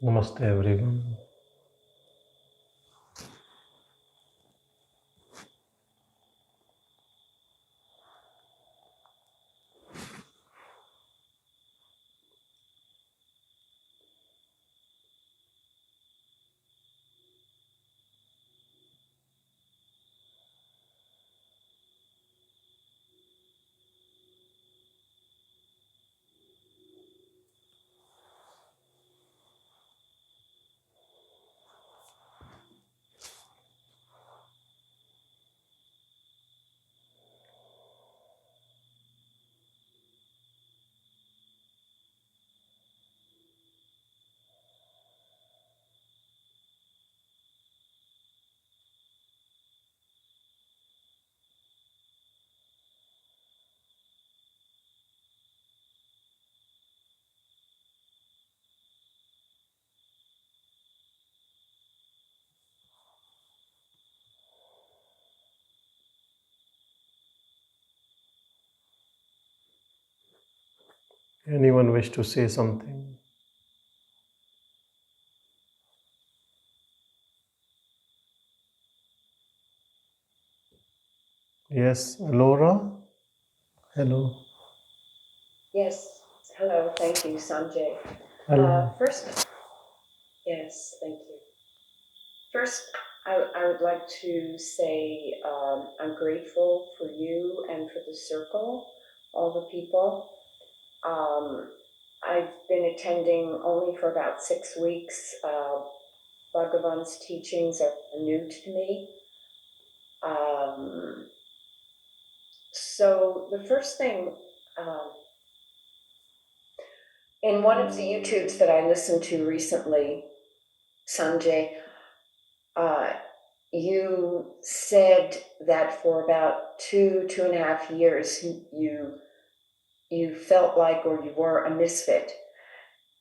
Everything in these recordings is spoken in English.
Namaste everyone. Anyone wish to say something? Yes, Laura? Hello. Yes, hello, thank you, Sanjay. Hello. Yes, thank you. First, I would like to say I'm grateful for you and for the circle, all the people. I've been attending only for about 6 weeks. Bhagavan's teachings are new to me. So the first thing, in one of the YouTubes that I listened to recently, Sanjay, you said that for about 2.5 years, you felt like, or you were a misfit,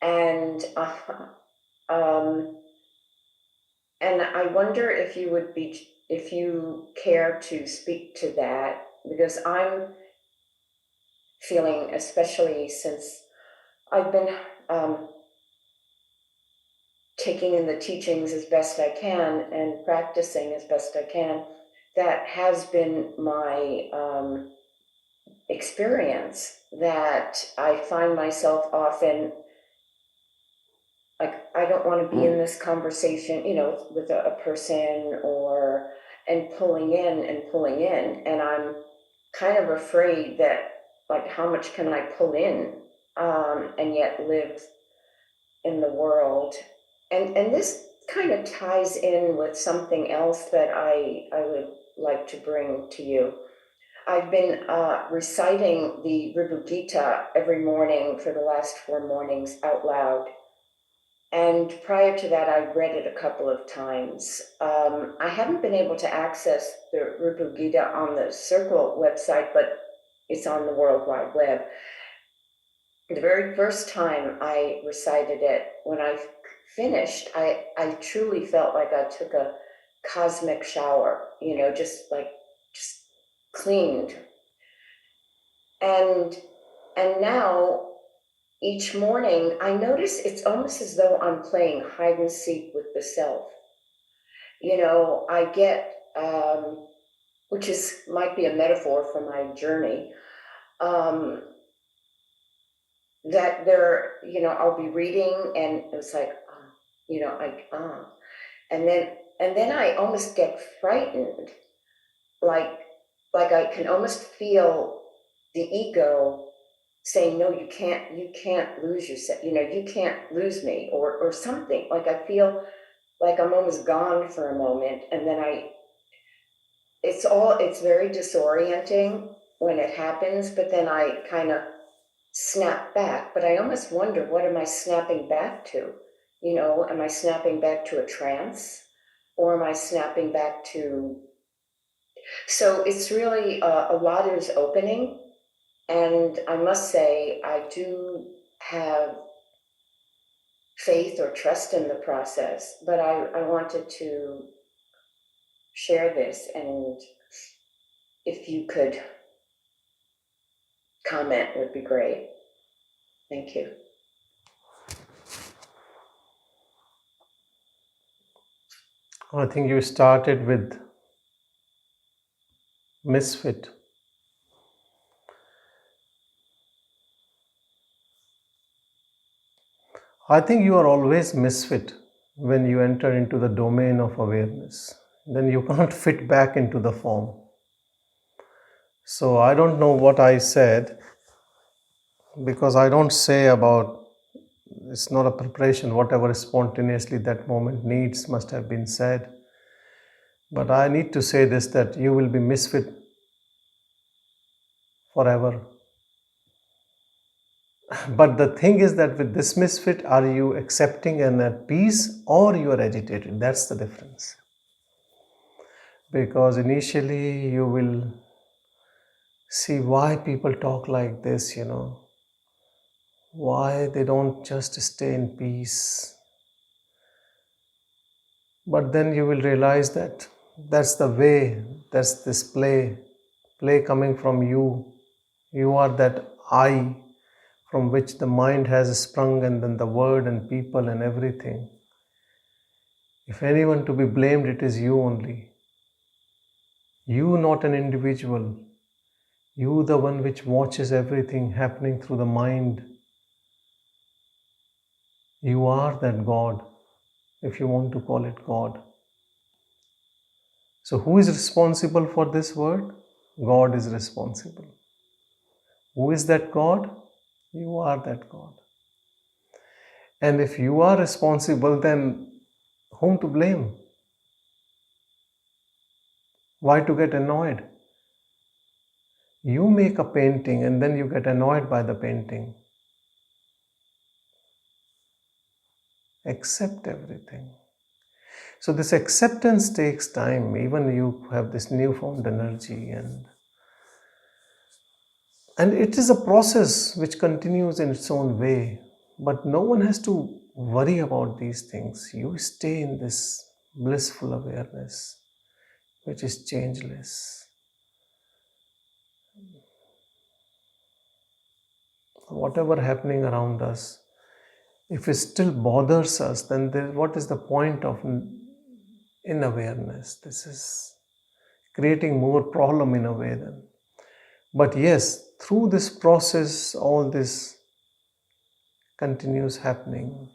and I wonder if you care to speak to that, because I'm feeling, especially since I've been taking in the teachings as best I can and practicing as best I can, that has been my experience, that I find myself often like, I don't want to be in this conversation, with a person, and pulling in, and I'm kind of afraid that, like, how much can I pull in, and yet live in the world. And this kind of ties in with something else that I would like to bring to you. I've been reciting the Ribhu Gita every morning for the last 4 mornings out loud. And prior to that, I read it a couple of times. I haven't been able to access the Ribhu Gita on the Circle website, but it's on the World Wide Web. The very first time I recited it, when I finished, I truly felt like I took a cosmic shower, just cleaned. And now each morning I notice it's almost as though I'm playing hide and seek with the self. I get, which might be a metaphor for my journey, that I'll be reading and it's like, and then I almost get frightened, like I can almost feel the ego saying, no, you can't lose yourself, you can't lose me, or something. Like, I feel like I'm almost gone for a moment, and then it's very disorienting when it happens, but then I kind of snap back. But I almost wonder, what am I snapping back to? Am I snapping back to a trance, or am I snapping back to... So it's really, a lot is opening, and I must say, I do have faith or trust in the process, but I wanted to share this, and if you could comment, would be great. Thank you. I think you started with misfit. I think you are always misfit when you enter into the domain of awareness. Then you can't fit back into the form. So I don't know what I said because I don't say about it's not a preparation, whatever spontaneously that moment needs must have been said. But I need to say this that you will be misfit forever. But the thing is that with this misfit, are you accepting and at peace or you are agitated? That's the difference. Because initially you will see why people talk like this, why they don't just stay in peace. But then you will realize that that's the way, that's this play coming from you. You are that I from which the mind has sprung, and then the word and people and everything. If anyone to be blamed, it is you only. You, not an individual. You, the one which watches everything happening through the mind. You are that God, if you want to call it God. So, who is responsible for this word? God is responsible. Who is that God? You are that God. And if you are responsible, then whom to blame? Why to get annoyed? You make a painting and then you get annoyed by the painting. Accept everything. So this acceptance takes time. Even you have this newfound energy and it is a process which continues in its own way. But no one has to worry about these things. You stay in this blissful awareness, which is changeless. Whatever happening around us, if it still bothers us, then what is the point of in awareness? This is creating more problem in a way then. But yes, through this process, all this continues happening.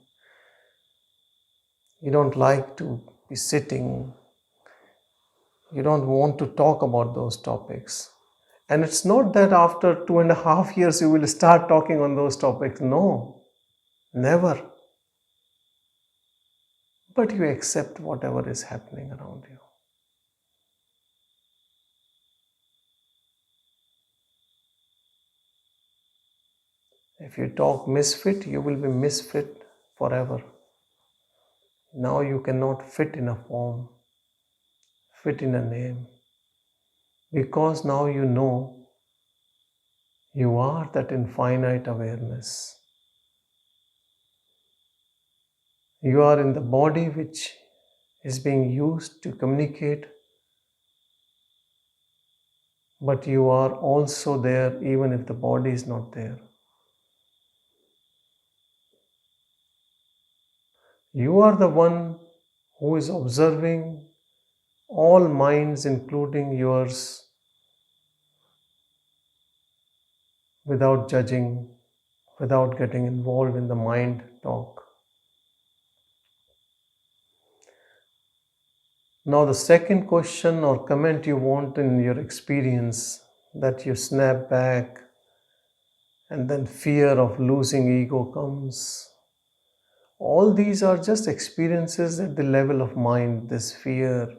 You don't like to be sitting. You don't want to talk about those topics. And it's not that after 2.5 years you will start talking on those topics. No, never. But you accept whatever is happening around you. If you talk misfit, you will be misfit forever. Now you cannot fit in a form, fit in a name, because now you know you are that infinite awareness. You are in the body which is being used to communicate, but you are also there even if the body is not there. You are the one who is observing all minds, including yours, without judging, without getting involved in the mind talk. Now, the second question or comment you want in your experience that you snap back and then fear of losing ego comes. All these are just experiences at the level of mind, this fear,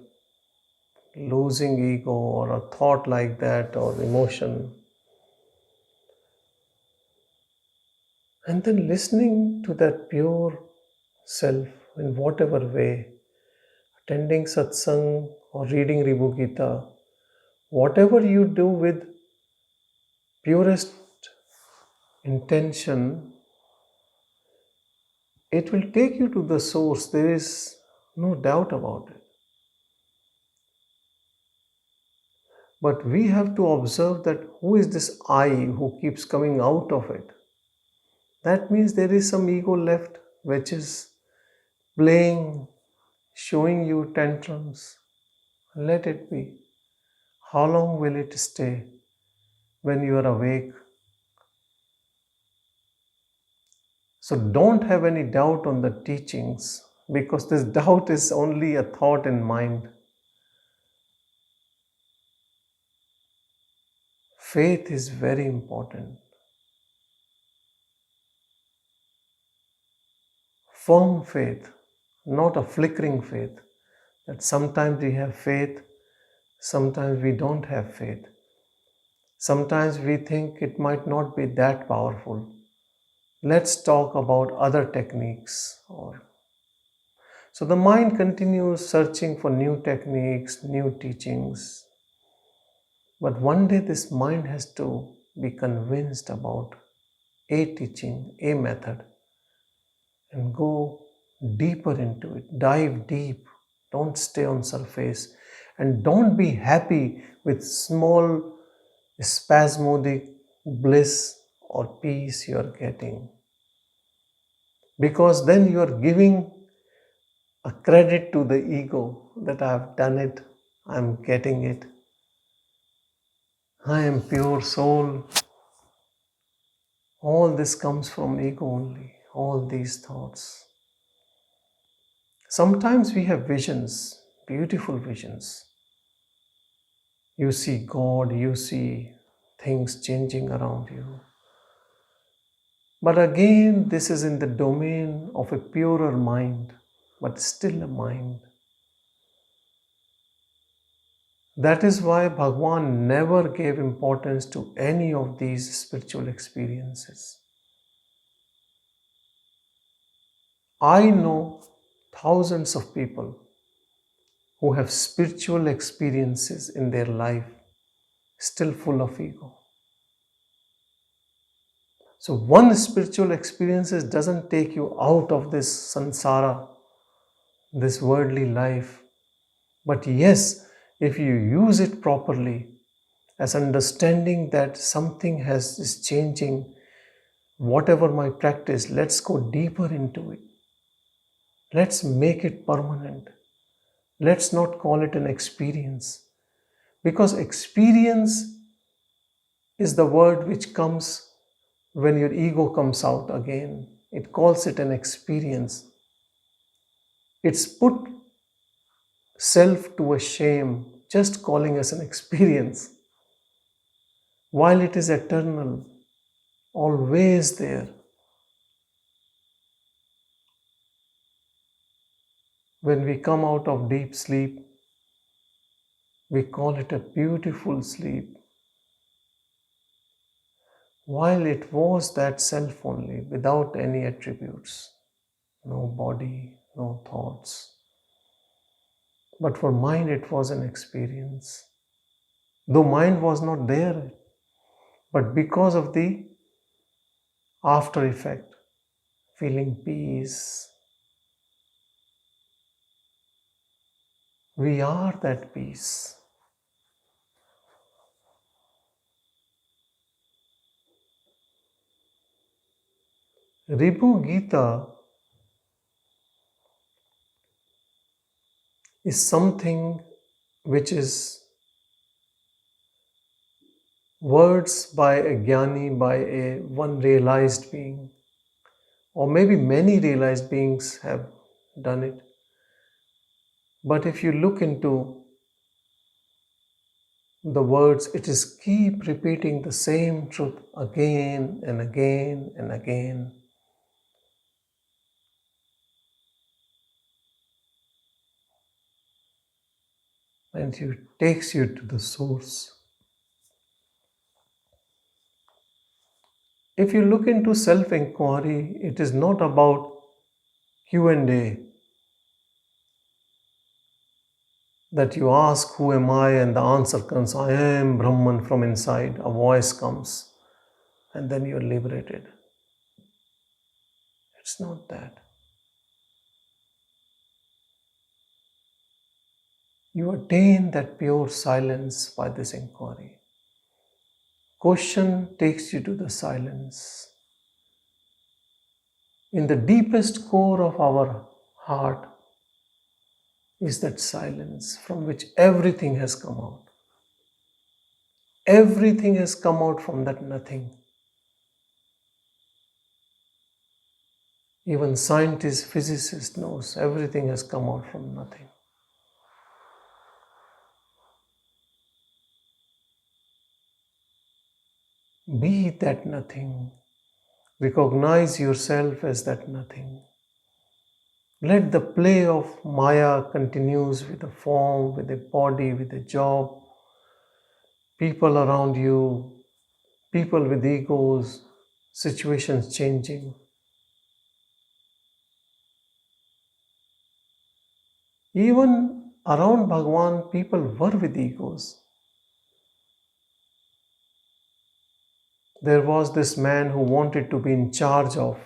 losing ego, or a thought like that, or emotion. And then listening to that pure self in whatever way, attending satsang or reading Ribu Gita, whatever you do with purest intention, it will take you to the source. There is no doubt about it. But we have to observe that who is this I who keeps coming out of it. That means there is some ego left which is playing showing you tantrums. Let it be. How long will it stay when you are awake? So don't have any doubt on the teachings, because this doubt is only a thought in mind. Faith is very important. Firm faith, not a flickering faith. That sometimes we have faith, sometimes we don't have faith. Sometimes we think it might not be that powerful. Let's talk about other techniques. So the mind continues searching for new techniques, new teachings. But one day this mind has to be convinced about a teaching, a method, and go deeper into it. Dive deep. Don't stay on surface. And don't be happy with small spasmodic bliss or peace you are getting. Because then you are giving a credit to the ego that I have done it, I am getting it, I am pure soul. All this comes from ego only, all these thoughts. Sometimes we have visions, beautiful visions. You see God, you see things changing around you. But again, this is in the domain of a purer mind, but still a mind. That is why Bhagavan never gave importance to any of these spiritual experiences. I know thousands of people who have spiritual experiences in their life, still full of ego. So one spiritual experience doesn't take you out of this samsara, this worldly life. But yes, if you use it properly, as understanding that something is changing, whatever my practice, let's go deeper into it. Let's make it permanent. Let's not call it an experience. Because experience is the word which comes when your ego comes out again. It calls it an experience. It's put self to a shame, just calling us an experience. While it is eternal, always there. When we come out of deep sleep, we call it a beautiful sleep. While it was that self only, without any attributes, no body, no thoughts. But for mind, it was an experience. Though mind was not there, but because of the after effect, feeling peace, we are that peace. Ribu Gita is something which is words by a jnani, by a one realized being, or maybe many realized beings have done it. But if you look into the words, it is keep repeating the same truth again and again and again. And it takes you to the source. If you look into self-inquiry, it is not about Q&A, that you ask, who am I? And the answer comes, I am Brahman from inside. A voice comes and then you are liberated. It's not that. You attain that pure silence by this inquiry. Question takes you to the silence. In the deepest core of our heart, is that silence from which everything has come out. Everything has come out from that nothing. Even scientists, physicists knows everything has come out from nothing. Be that nothing. Recognize yourself as that nothing. Let the play of Maya continues with a form, with a body, with a job, people around you, people with egos, situations changing. Even around Bhagavan, people were with egos. There was this man who wanted to be in charge of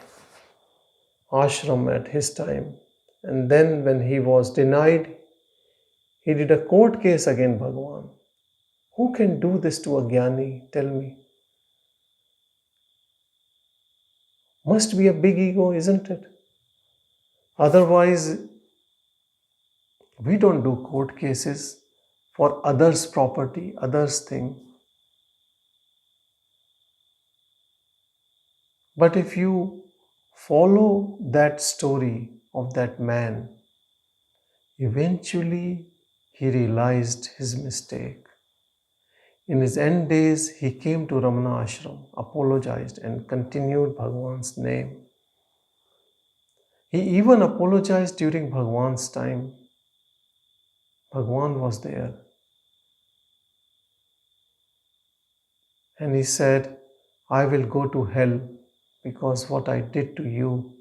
ashram at his time. And then when he was denied, he did a court case against Bhagavan. Who can do this to a jnani? Tell me. Must be a big ego, isn't it? Otherwise, we don't do court cases for others' property, others' thing. But if you follow that story of that man, eventually he realized his mistake. In his end days, he came to Ramana ashram, apologized and continued Bhagavan's name. He even apologized during Bhagavan's time. Bhagavan was there. And he said, I will go to hell because what I did to you.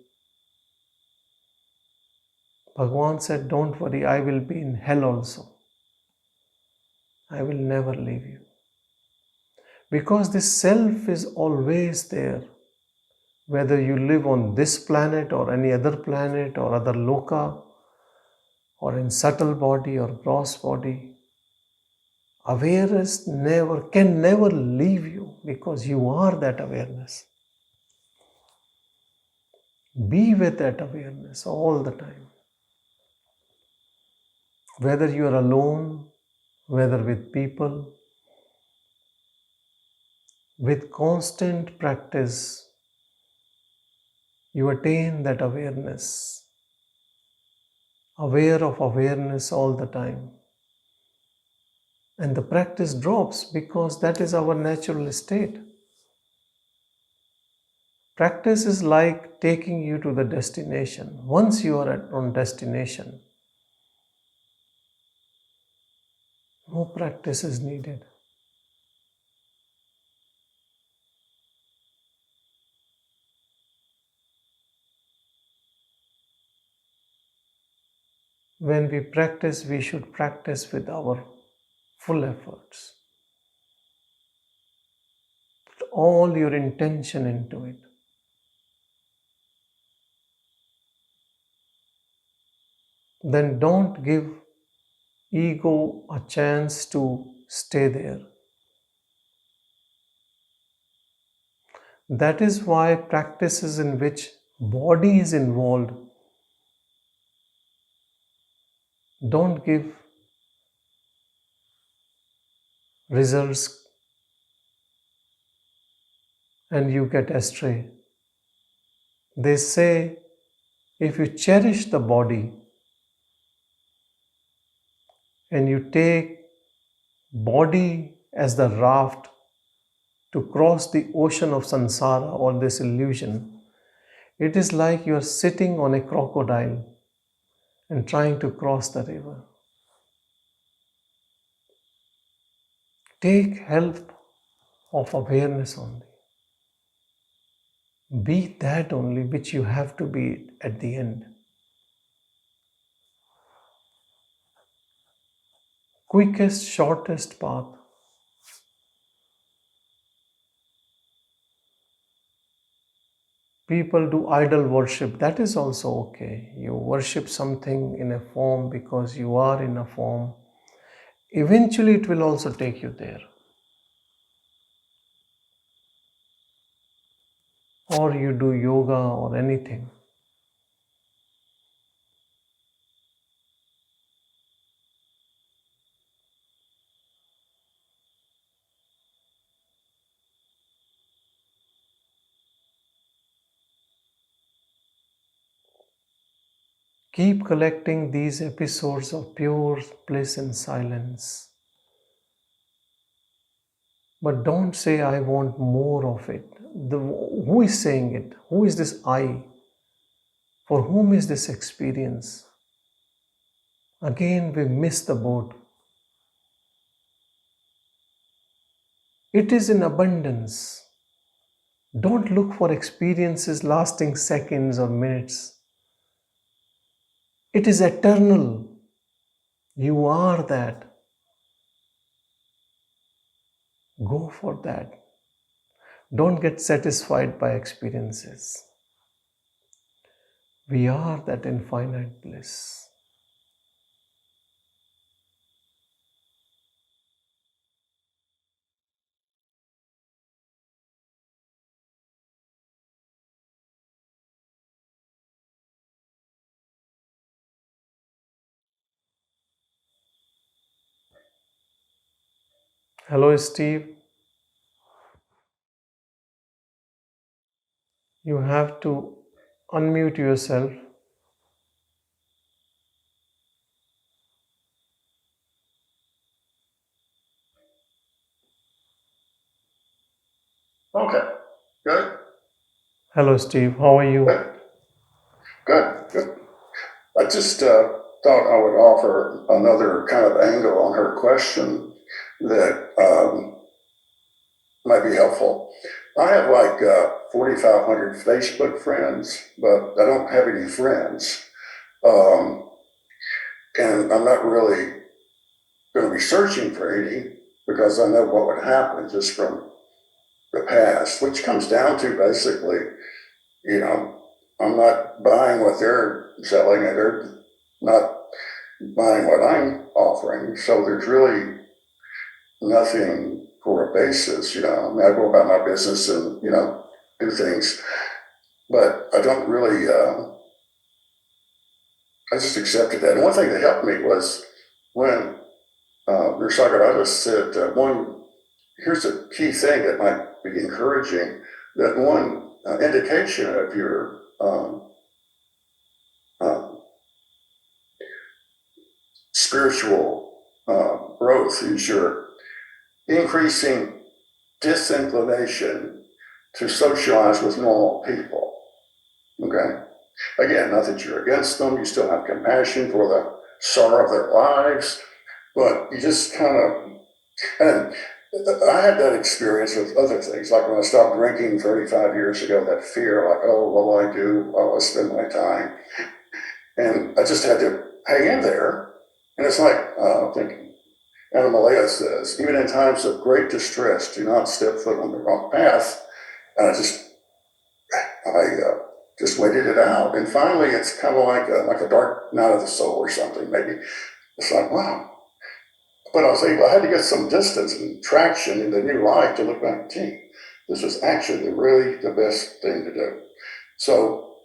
Bhagavan said, don't worry, I will be in hell also. I will never leave you. Because this self is always there. Whether you live on this planet or any other planet or other loka, or in subtle body or gross body, awareness can never leave you because you are that awareness. Be with that awareness all the time. Whether you are alone, whether with people, with constant practice, you attain that awareness. Aware of awareness all the time. And the practice drops because that is our natural state. Practice is like taking you to the destination. Once you are on destination, no practice is needed. When we practice, we should practice with our full efforts. Put all your intention into it. Then don't give ego a chance to stay there. That is why practices in which body is involved don't give results and you get astray. They say if you cherish the body and you take body as the raft to cross the ocean of samsara or this illusion, it is like you are sitting on a crocodile and trying to cross the river. Take help of awareness only. Be that only which you have to be at the end. Quickest, shortest path. People do idol worship. That is also okay. You worship something in a form because you are in a form. Eventually it will also take you there. Or you do yoga or anything. Keep collecting these episodes of pure bliss and silence. But don't say, I want more of it. Who is saying it? Who is this I? For whom is this experience? Again, we miss the boat. It is in abundance. Don't look for experiences lasting seconds or minutes. It is eternal. You are that. Go for that. Don't get satisfied by experiences. We are that infinite bliss. Hello, Steve. You have to unmute yourself. Okay, good. Hello, Steve. How are you? Good. I just thought I would offer another kind of angle on her question that might be helpful. I have like 4,500 Facebook friends, but I don't have any friends. And I'm not really going to be searching for any because I know what would happen just from the past, which comes down to basically, I'm not buying what they're selling and they're not buying what I'm offering. So there's really nothing for a basis, I mean, I go about my business and, do things, but I don't really, I just accepted that. And one thing that helped me was when your psychologist said, here's a key thing that might be encouraging, that one indication of your spiritual growth is your increasing disinclination to socialize with normal people. Okay? Again, not that you're against them, you still have compassion for the sorrow of their lives, but you just kind of, and I had that experience with other things, like when I stopped drinking 35 years ago, that fear, like, oh, what will I do? How will I spend my time? And I just had to hang in there. And it's like, thinking, Anna Malaya says, even in times of great distress, do not step foot on the wrong path. And I just waited it out. And finally, it's kind of like a dark night of the soul or something, maybe. It's like, wow. But I had to get some distance and traction in the new life to look back, gee, this was actually really the best thing to do. So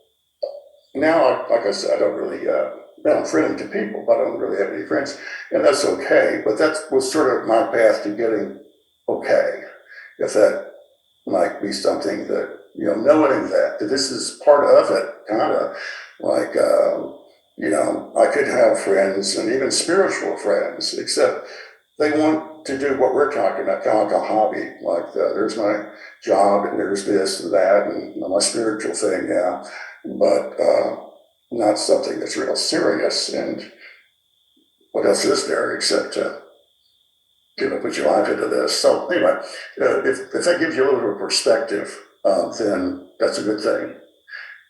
now, like I said, I don't really, I'm friendly to people, but I don't really have any friends. And that's okay. But that was sort of my path to getting okay. If that might be something that, knowing that this is part of it, kind of like, I could have friends and even spiritual friends, except they want to do what we're talking about, kind of like a hobby. Like there's my job and there's this and that and my spiritual thing, yeah, but not something that's real serious. And what else is there except to put your life into this? So anyway, if that gives you a little bit of perspective, then that's a good thing.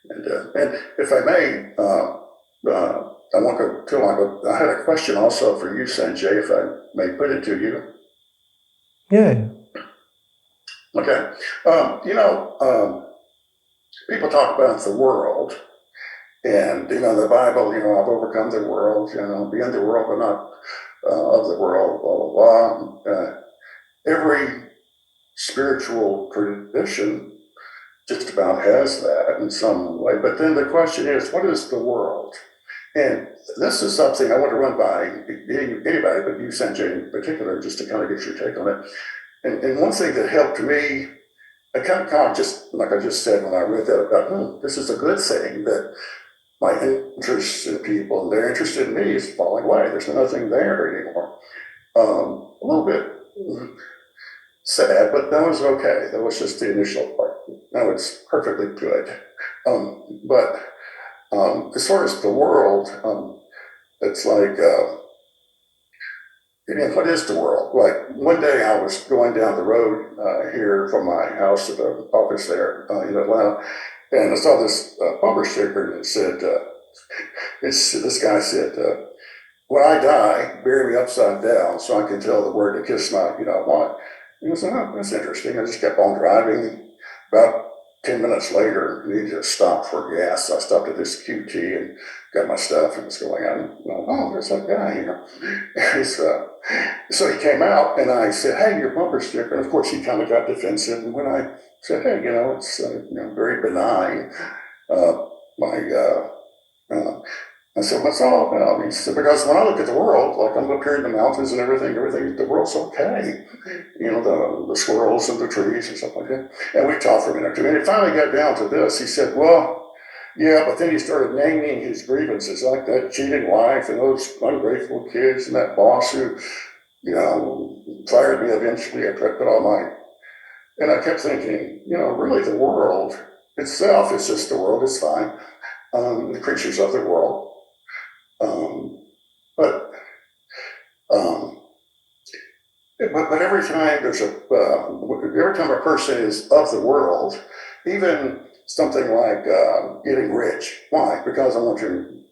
And if I may, I won't go too long, but I had a question also for you, Sanjay, if I may put it to you. Yeah. Okay. People talk about the world, and the Bible, I've overcome the world, be in the world, but not of the world, blah, blah, blah. Every spiritual tradition just about has that in some way. But then the question is, what is the world? And this is something I want to run by anybody, but you, Sanjay, in particular, just to kind of get your take on it. And one thing that helped me, I kind of just, like I just said when I read that, about, this is a good thing, that my interest in people and their interest in me is falling away. There's nothing there anymore. A little bit sad, but that was okay. That was just the initial part. Now it's perfectly good. But as far as the world, it's like, what is the world? Like one day I was going down the road here from my house to the office there in Atlanta, and I saw this bumper sticker and it said, this guy said, when I die, bury me upside down so I can tell the word to kiss my, what. And I said, oh, that's interesting. I just kept on driving. About 10 minutes later, I needed to stop for gas. So I stopped at this QT and got my stuff and was going on. Oh, there's that guy here. So he came out and I said, hey, your bumper sticker. And of course, he kind of got defensive. And when I said, hey, it's very benign, I said, what's all about? He said, because when I look at the world, like I'm up here in the mountains and everything, the world's okay. The squirrels and the trees and stuff like that. And we talked for a minute or two. And it finally got down to this. He said, well, yeah, but then he started naming his grievances, like that cheating wife and those ungrateful kids and that boss who, fired me eventually. I put all my, and I kept thinking, really the world itself is just the world. It's fine. The creatures of the world. But every time every time a person is of the world, even something like getting rich. Why? Because I want to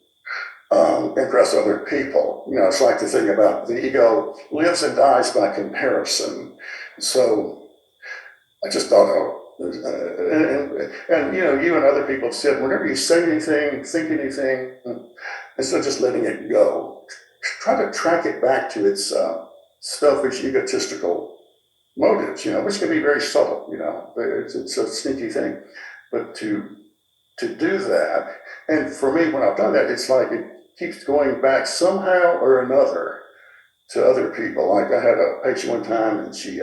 impress other people. It's like the thing about the ego lives and dies by comparison. So I just thought, and you and other people have said, whenever you say anything, think anything, instead of just letting it go, try to track it back to its selfish, egotistical motives, which can be very subtle, it's a sneaky thing. But to do that, and for me, when I've done that, it's like it keeps going back somehow or another to other people. Like I had a patient one time, and she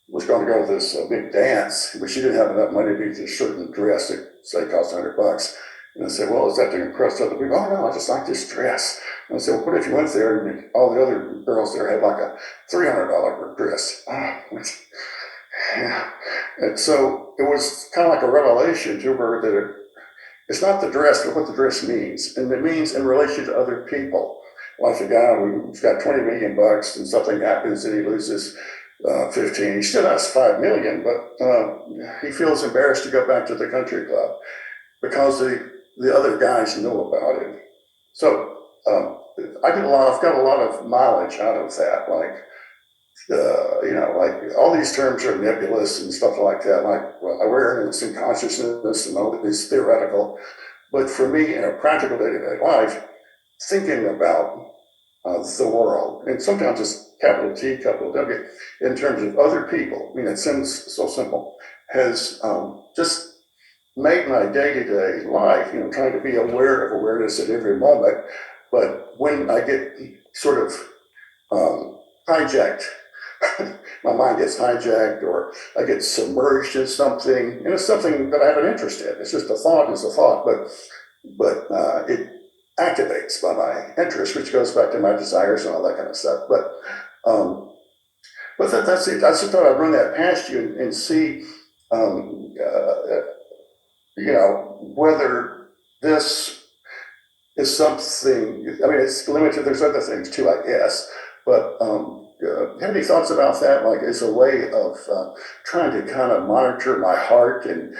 was going to go to this big dance, but she didn't have enough money to get a certain dress that say cost $100. And I said, well, is that to impress other people? Oh, no, I just like this dress. And I said, well, what if you went there and all the other girls there had like a $300 dress? Yeah. And so it was kind of like a revelation to her that it's not the dress, but what the dress means. And it means in relation to other people. Like the guy who's got 20 million bucks and something happens and he loses 15. He still has 5 million, but he feels embarrassed to go back to the country club because the other guys know about it. So I've got a lot of mileage out of that. Like, like all these terms are nebulous and stuff like that, like awareness and consciousness and all this theoretical. But for me, in a practical day-to-day life, thinking about the world, and sometimes it's capital T, capital W, in terms of other people, it seems so simple, has just made my day-to-day life, trying to be aware of awareness at every moment. But when I get sort of hijacked, my mind gets hijacked, or I get submerged in something, and it's something that I have an interest in. It's just a thought is a thought, but it activates my interest, which goes back to my desires and all that kind of stuff. But that's it. I just thought I'd run that past you and see, whether this is something. It's limited. There's other things too, I guess. But have any thoughts about that? Like, as a way of trying to kind of monitor my heart and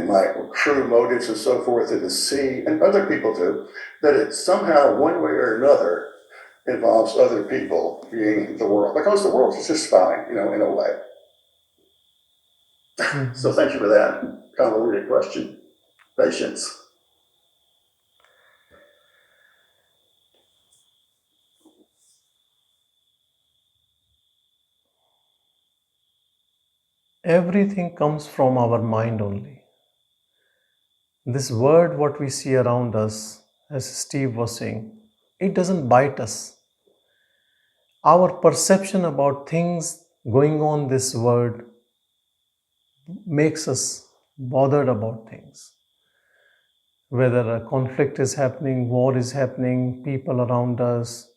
my true motives and so forth, and to see, and other people too, that it somehow, one way or another, involves other people being the world, because the world is just fine, in a way. So thank you for that convoluted question. Patience. Everything comes from our mind only. This world, what we see around us, as Steve was saying, it doesn't bite us. Our perception about things going on this world makes us bothered about things. whether a conflict is happening, war is happening, people around us.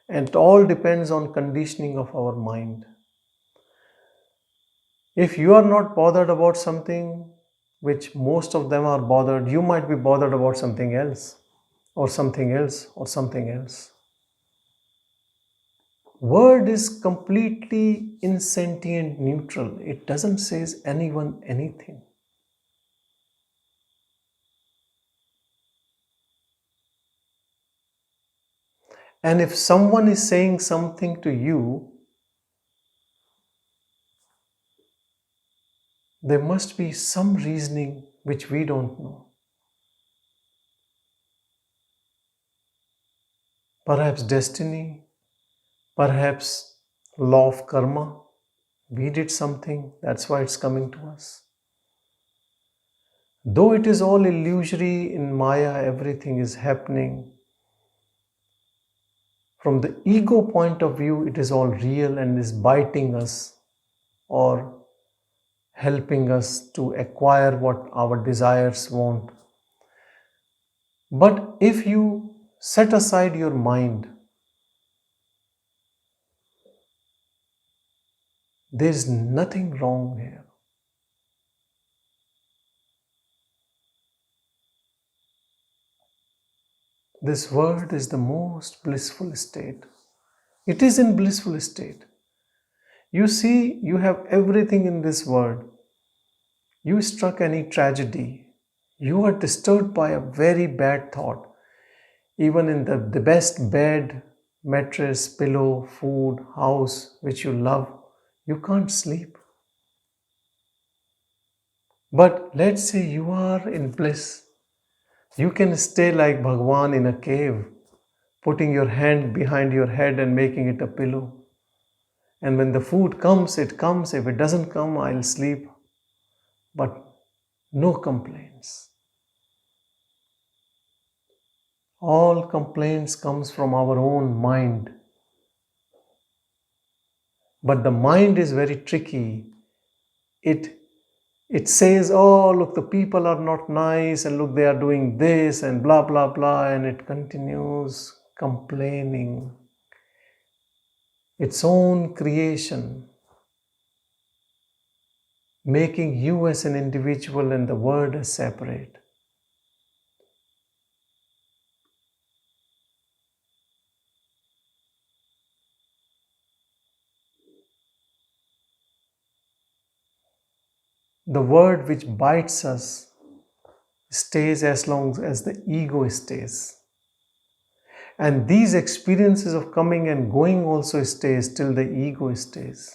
And it all depends on conditioning of our mind. If you are not bothered about something, which most of them are bothered, you might be bothered about something else, or something else, or something else. Word is completely insentient, neutral. It doesn't say anyone anything. And if someone is saying something to you, there must be some reasoning which we don't know. Perhaps destiny, perhaps law of karma. We did something, that's why it's coming to us. Though it is all illusory in Maya, everything is happening. From the ego point of view, it is all real and is biting us or helping us to acquire what our desires want. But if you set aside your mind, there is nothing wrong here. This world is the most blissful state. It is in blissful state. You see, you have everything in this world. You struck any tragedy. You are disturbed by a very bad thought. Even in the best bed, mattress, pillow, food, house, which you love, you can't sleep. But let's say you are in bliss. You can stay like Bhagavan in a cave, putting your hand behind your head and making it a pillow. And when the food comes, it comes. If it doesn't come, I'll sleep. But no complaints. All complaints comes from our own mind. But the mind is very tricky. It says, oh, look, the people are not nice, and look, they are doing this, and blah, blah, blah, and it continues complaining. Its own creation, making you as an individual and the world as separate. The word which bites us stays as long as the ego stays. And these experiences of coming and going also stays till the ego stays.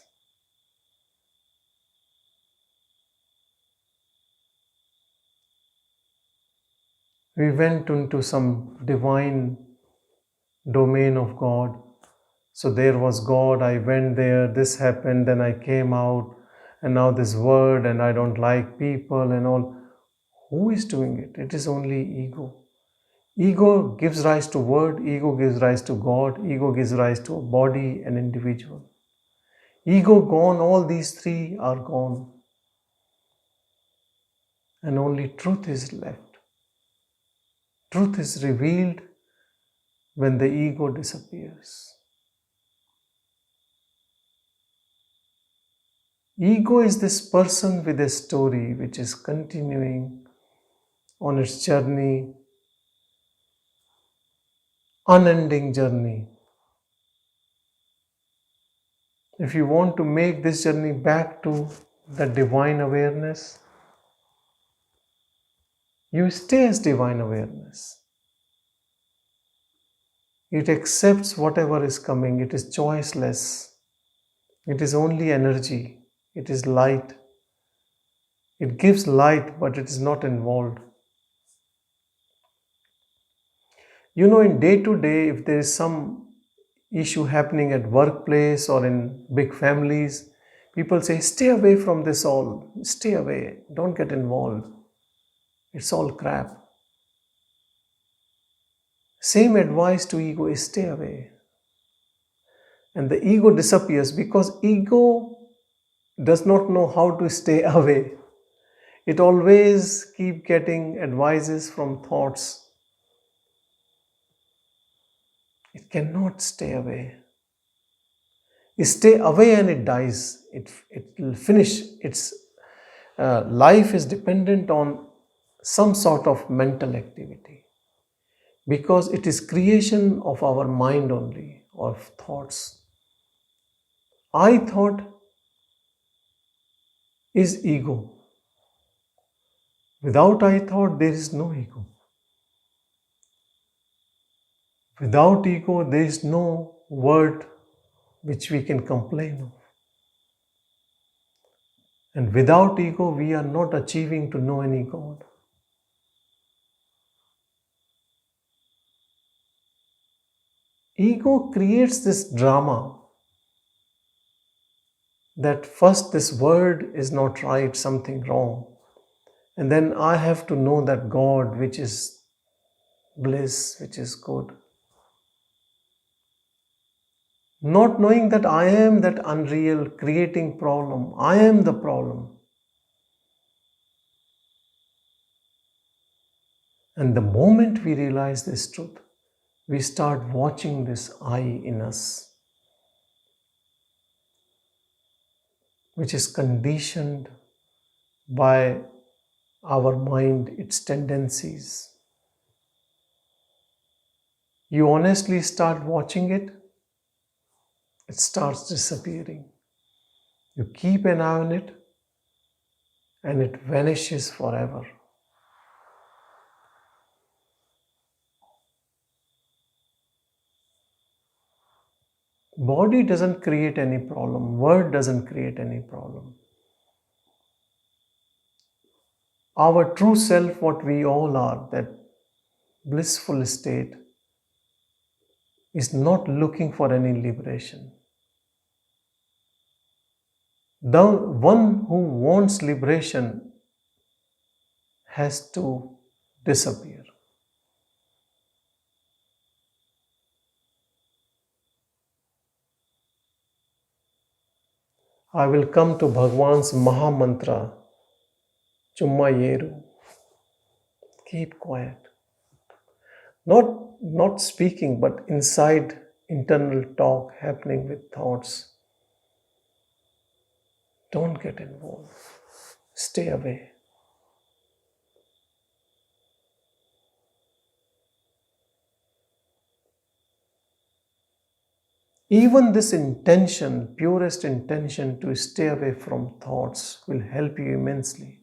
We went into some divine domain of God. So there was God, I went there, this happened, then I came out, and now this word, and I don't like people and all. Who is doing it? It is only ego. Ego gives rise to word, ego gives rise to God, ego gives rise to a body, an individual. Ego gone, all these three are gone. And only truth is left. Truth is revealed when the ego disappears. Ego is this person with a story which is continuing on its journey, unending journey. If you want to make this journey back to the divine awareness, you stay as divine awareness. It accepts whatever is coming. It is choiceless. It is only energy. It is light. It gives light, but it is not involved. You know, in day to day, if there is some issue happening at workplace or in big families, people say, stay away from this all. Stay away. Don't get involved. It's all crap. Same advice to ego is stay away. And the ego disappears because ego does not know how to stay away. It always keep getting advices from thoughts. It cannot stay away. It stay away and it dies. It will finish. Its life is dependent on some sort of mental activity, because it is creation of our mind only, of thoughts. I thought is ego. Without I thought, there is no ego. Without ego, there is no word which we can complain of. And without ego, we are not achieving to know any God. Ego creates this drama that first this word is not right, something wrong. And then I have to know that God, which is bliss, which is good. Not knowing that I am that unreal creating problem. I am the problem. And the moment we realize this truth, we start watching this I in us, which is conditioned by our mind, its tendencies. You honestly start watching it, it starts disappearing. You keep an eye on it, and it vanishes forever. Body doesn't create any problem. Word doesn't create any problem. Our true self, what we all are, that blissful state, is not looking for any liberation. The one who wants liberation has to disappear. I will come to Bhagavan's Maha Mantra, Summa Irru. Keep quiet. Not speaking, but inside internal talk happening with thoughts. Don't get involved. Stay away. Even this intention, purest intention to stay away from thoughts, will help you immensely.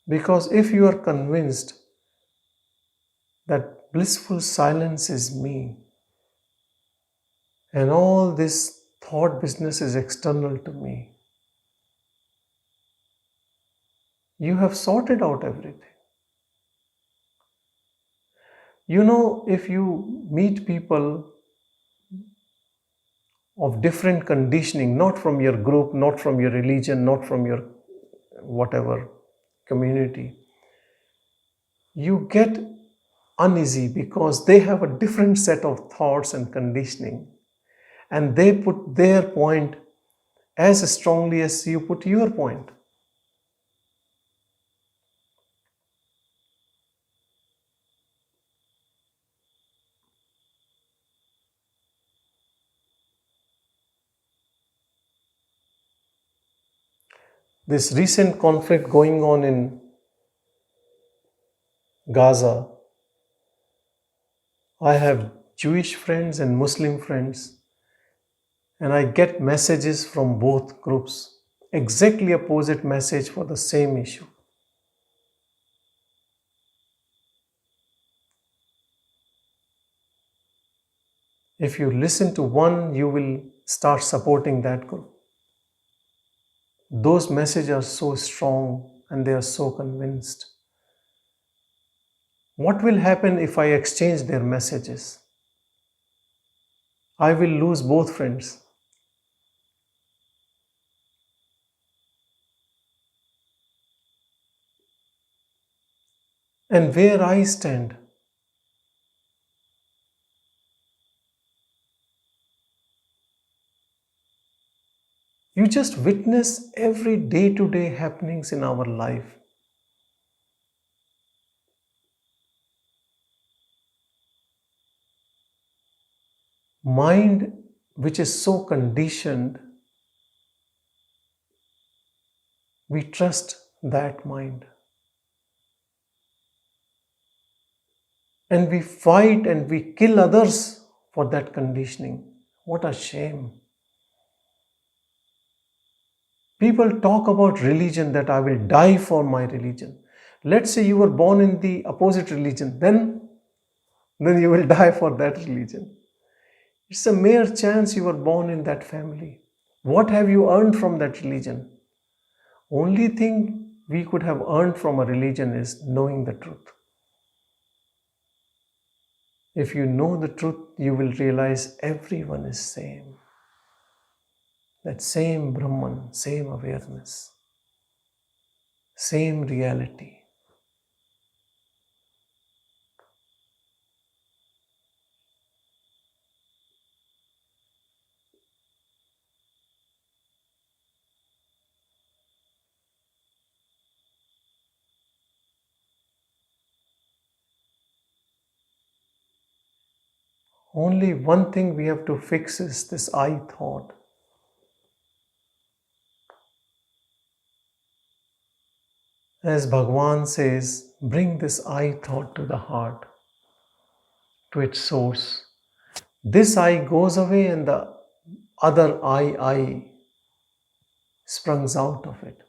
Because if you are convinced that blissful silence is me, and all this thought business is external to me, you have sorted out everything. You know, if you meet people of different conditioning, not from your group, not from your religion, not from your whatever community, you get uneasy because they have a different set of thoughts and conditioning, and they put their point as strongly as you put your point. This recent conflict going on in Gaza, I have Jewish friends and Muslim friends, and I get messages from both groups, exactly opposite message for the same issue. If you listen to one, you will start supporting that group. Those messages are so strong and they are so convinced. What will happen if I exchange their messages? I will lose both friends. And where I stand, You just witness every day-to-day happenings in our life. Mind which is so conditioned, we trust that mind. And we fight and we kill others for that conditioning. What a shame. People talk about religion, that I will die for my religion. Let's say you were born in the opposite religion, then you will die for that religion. It's a mere chance you were born in that family. What have you earned from that religion? Only thing we could have earned from a religion is knowing the truth. If you know the truth, you will realize everyone is same. That same Brahman, same awareness, same reality. Only one thing we have to fix is this I thought. As Bhagavan says, bring this I thought to the heart, to its source. This I goes away and the other I springs out of it.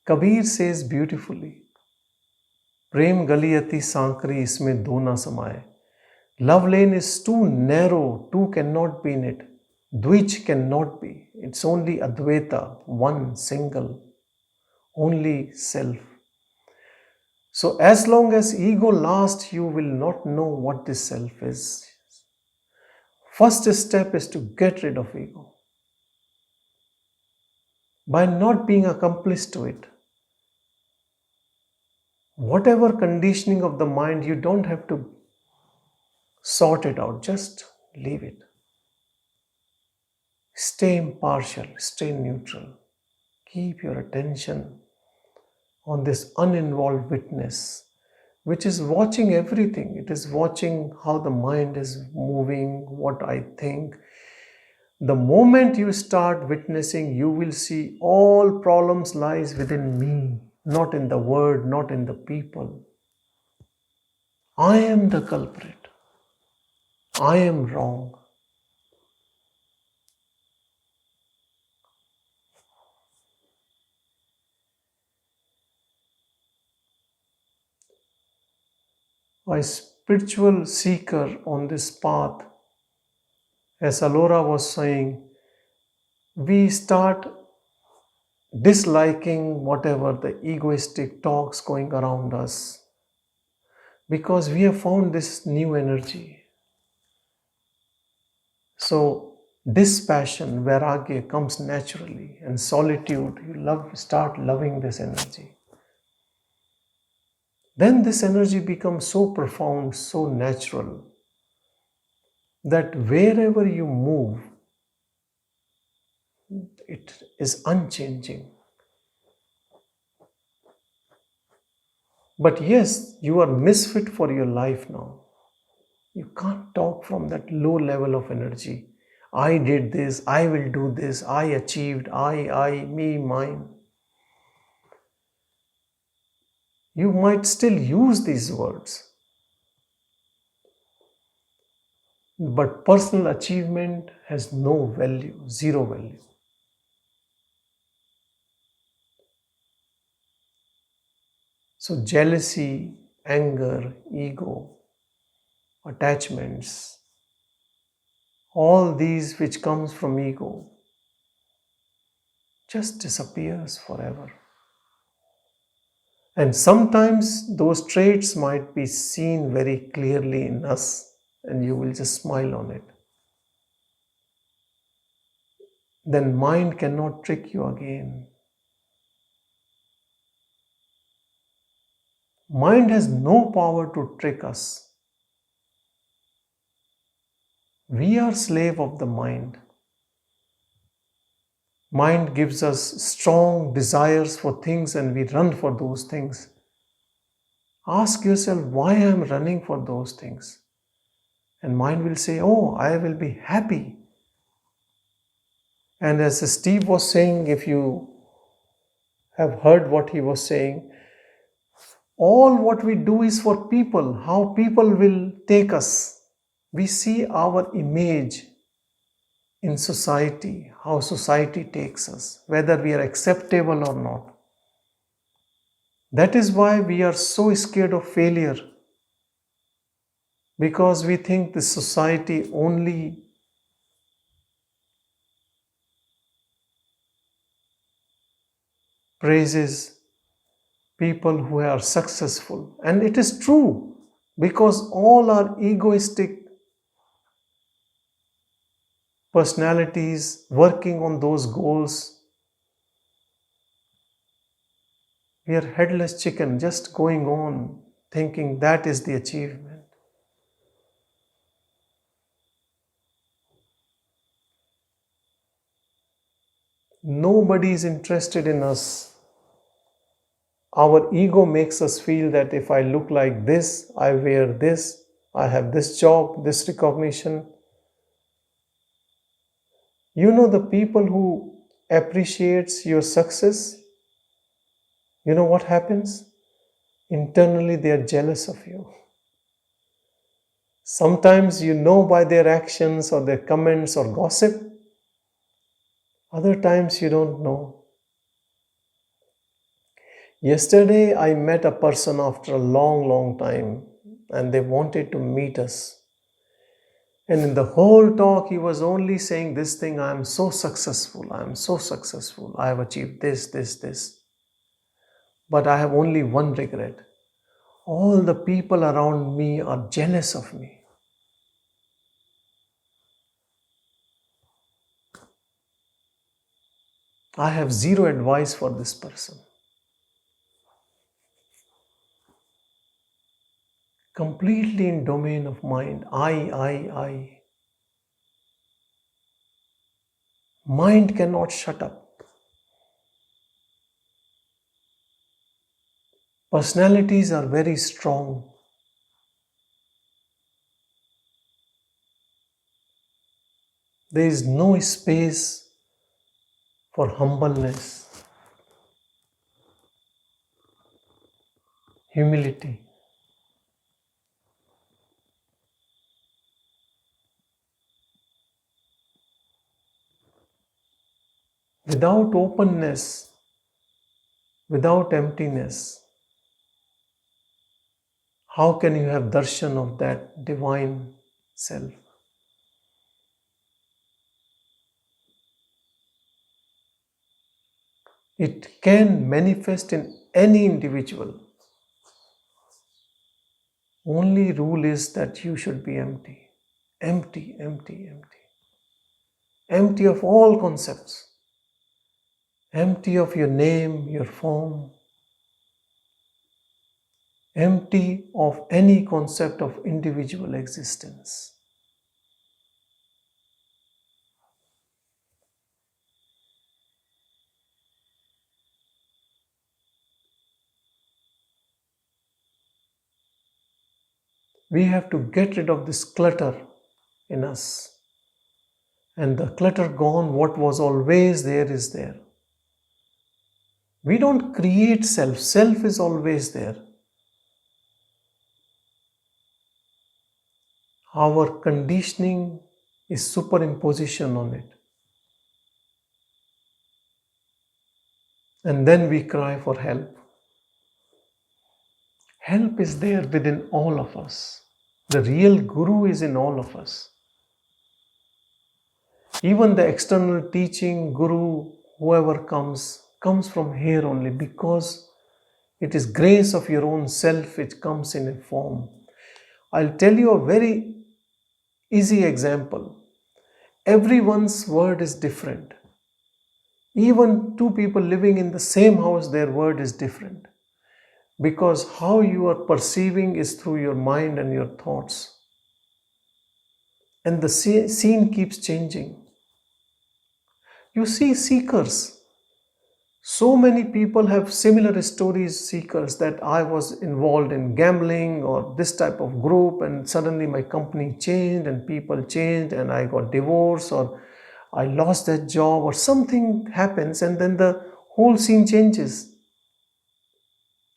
Kabir says beautifully, Prem galiyati sankari isme do na samaye. Love lane is too narrow, two cannot be in it. Dvij cannot be. It's only Advaita, one, single, only self. So as long as ego lasts, you will not know what this self is. First step is to get rid of ego. By not being accomplice to it. Whatever conditioning of the mind, you don't have to sort it out, just leave it. Stay impartial, stay neutral. Keep your attention on this uninvolved witness, which is watching everything. It is watching how the mind is moving, what I think. The moment you start witnessing, you will see all problems lies within me, not in the word, not in the people. I am the culprit. I am wrong. A spiritual seeker on this path, as Alora was saying, we start disliking whatever the egoistic talks going around us because we have found this new energy. So dispassion, vairagya comes naturally, and solitude, you start loving this energy. Then this energy becomes so profound, so natural, that wherever you move, it is unchanging. But yes, you are misfit for your life now. You can't talk from that low level of energy. I did this, I will do this, I achieved, I, me, mine. You might still use these words. But personal achievement has no value, zero value. So jealousy, anger, ego, attachments, all these which comes from ego, just disappears forever. And sometimes those traits might be seen very clearly in us, and you will just smile on it. Then mind cannot trick you again. Mind has no power to trick us. We are slave of the mind. Mind gives us strong desires for things and we run for those things. Ask yourself why I am running for those things. And mind will say, oh, I will be happy. And as Steve was saying, if you have heard what he was saying, all what we do is for people, how people will take us. We see our image in society, how society takes us, whether we are acceptable or not. That is why we are so scared of failure, because we think the society only praises people who are successful. And it is true, because all are egoistic personalities working on those goals. We are headless chicken, just going on thinking that is the achievement. Nobody is interested in us. Our ego makes us feel that if I look like this, I wear this, I have this job, this recognition. You know, the people who appreciates your success, you know what happens? Internally they are jealous of you. Sometimes you know by their actions or their comments or gossip. Other times you don't know. Yesterday I met a person after a long time and they wanted to meet us. And in the whole talk he was only saying this thing, I am so successful, I have achieved this. But I have only one regret. All the people around me are jealous of me. I have zero advice for this person. Completely in domain of mind. I. Mind cannot shut up. Personalities are very strong. There is no space for humbleness, humility. Without openness, without emptiness, how can you have darshan of that divine self? It can manifest in any individual. Only rule is that you should be empty. Empty. Empty of all concepts. Empty of your name, your form. Empty of any concept of individual existence. We have to get rid of this clutter in us. And the clutter gone, what was always there is there. We don't create self. Self is always there. Our conditioning is superimposition on it. And then we cry for help. Help is there within all of us. The real guru is in all of us. Even the external teaching, guru, whoever comes from here only, because it is grace of your own self which comes in a form. I'll tell you a very easy example. Everyone's word is different. Even two people living in the same house, their word is different. Because how you are perceiving is through your mind and your thoughts. And the scene keeps changing. You see seekers. So many people have similar stories, seekers, that I was involved in gambling or this type of group, and suddenly my company changed and people changed and I got divorced or I lost that job or something happens, and then the whole scene changes.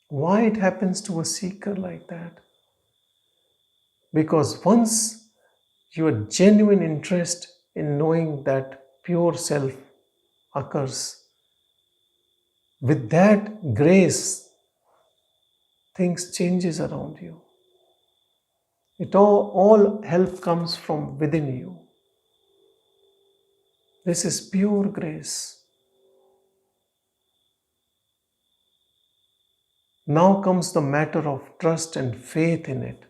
Why it happens to a seeker like that? Because once your genuine interest in knowing that pure self occurs, with that grace, things changes around you. All help comes from within you. This is pure grace. Now comes the matter of trust and faith in it.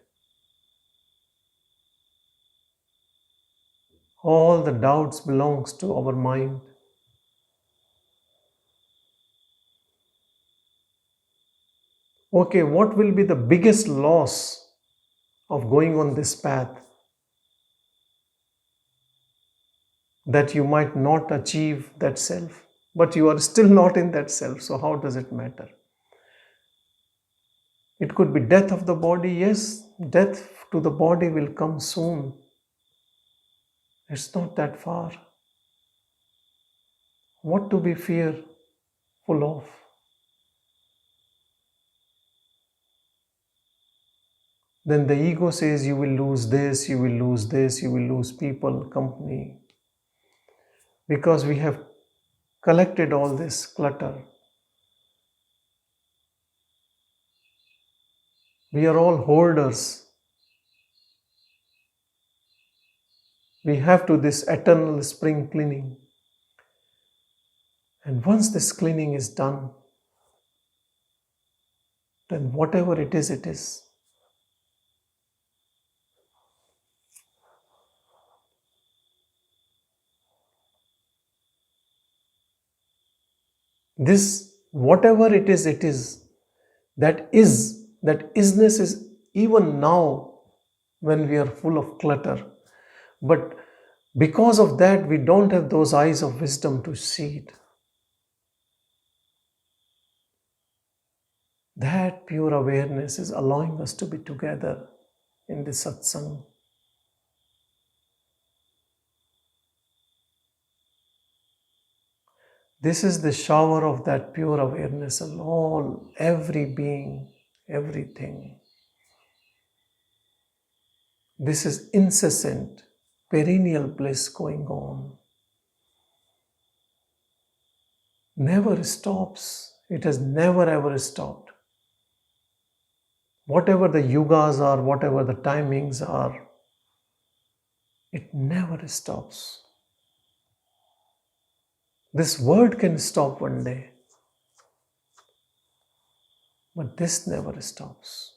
All the doubts belongs to our mind. Okay, what will be the biggest loss of going on this path? That you might not achieve that self, but you are still not in that self, so how does it matter? It could be death of the body, yes, death to the body will come soon. It's not that far. What to be fearful of? Then the ego says you will lose this, you will lose this, you will lose people, company. Because we have collected all this clutter. We are all hoarders. We have to this eternal spring cleaning. And once this cleaning is done, then whatever it is, it is. This, whatever it is, it is. That isness is even now when we are full of clutter. But because of that, we don't have those eyes of wisdom to see it. That pure awareness is allowing us to be together in this satsang. This is the shower of that pure awareness on all, every being, everything. This is incessant, perennial bliss going on. Never stops. It has never ever stopped. Whatever the yugas are, whatever the timings are, it never stops. This word can stop one day, but this never stops.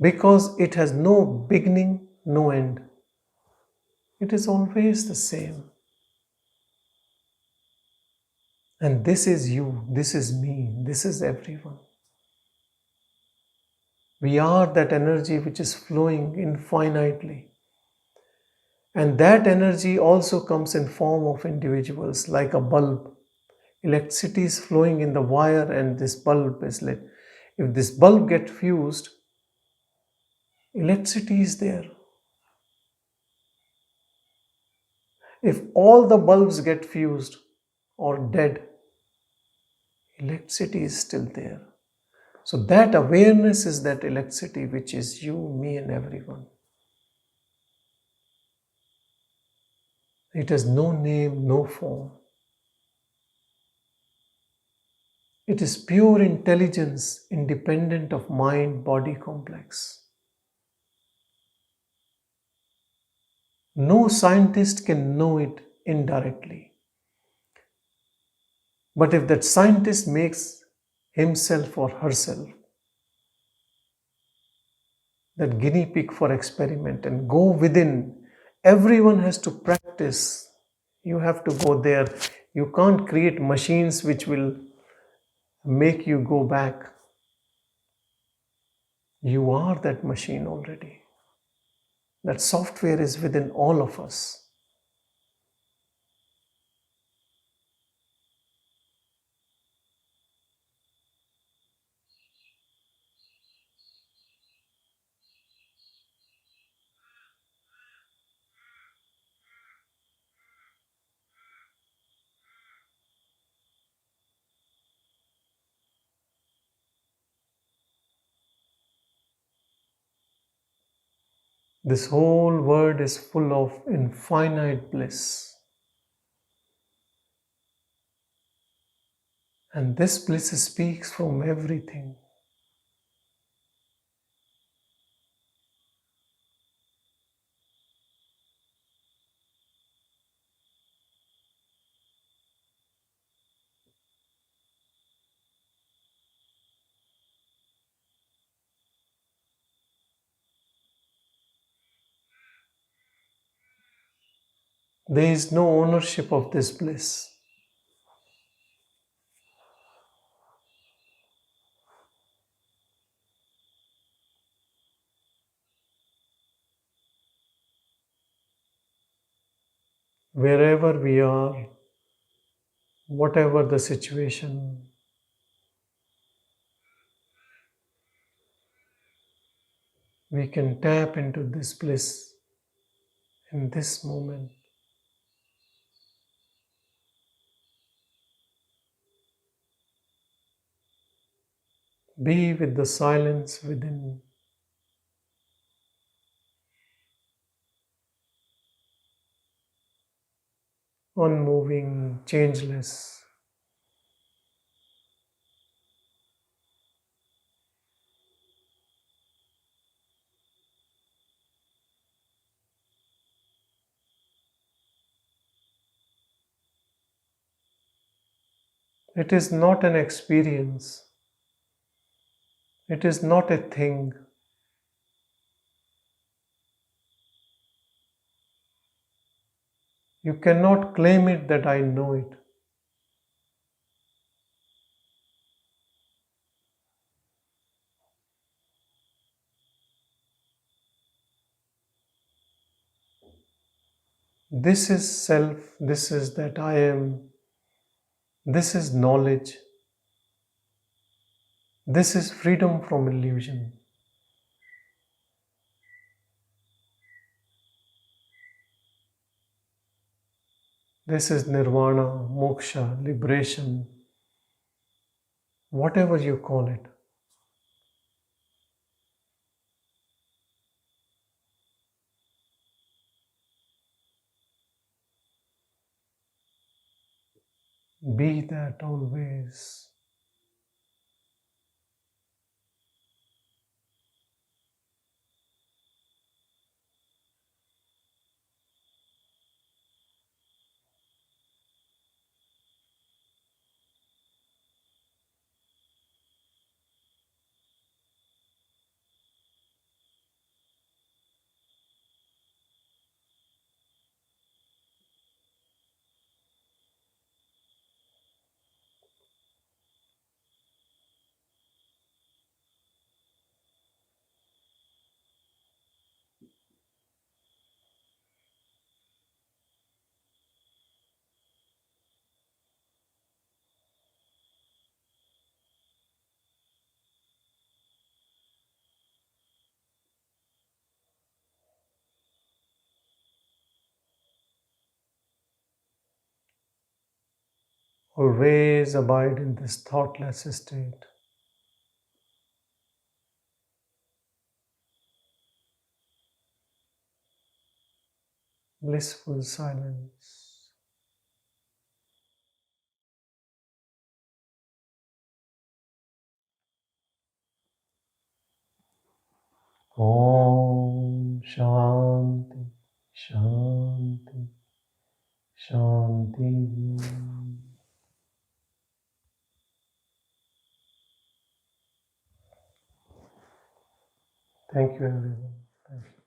Because it has no beginning, no end. It is always the same. And this is you, this is me, this is everyone. We are that energy which is flowing infinitely. And that energy also comes in form of individuals, like a bulb. Electricity is flowing in the wire and this bulb is lit. If this bulb gets fused, electricity is there. If all the bulbs get fused or dead, electricity is still there. So that awareness is that electricity which is you, me and everyone. It has no name, no form. It is pure intelligence, independent of mind-body complex. No scientist can know it indirectly. But if that scientist makes himself or herself that guinea pig for experiment and go within, everyone has to practice. You have to go there. You can't create machines which will make you go back. You are that machine already. That software is within all of us. This whole world is full of infinite bliss. And this bliss speaks from everything. There is no ownership of this bliss. Wherever we are, whatever the situation, we can tap into this bliss in this moment. Be with the silence within. Unmoving, changeless. It is not an experience. It is not a thing. You cannot claim it that I know it. This is self, this is that I am, this is knowledge, this is freedom from illusion. This is nirvana, moksha, liberation, whatever you call it. Be that always. Always abide in this thoughtless state. Blissful silence. Om Shanti, Shanti, Shanti. Thank you, everyone. Thank you.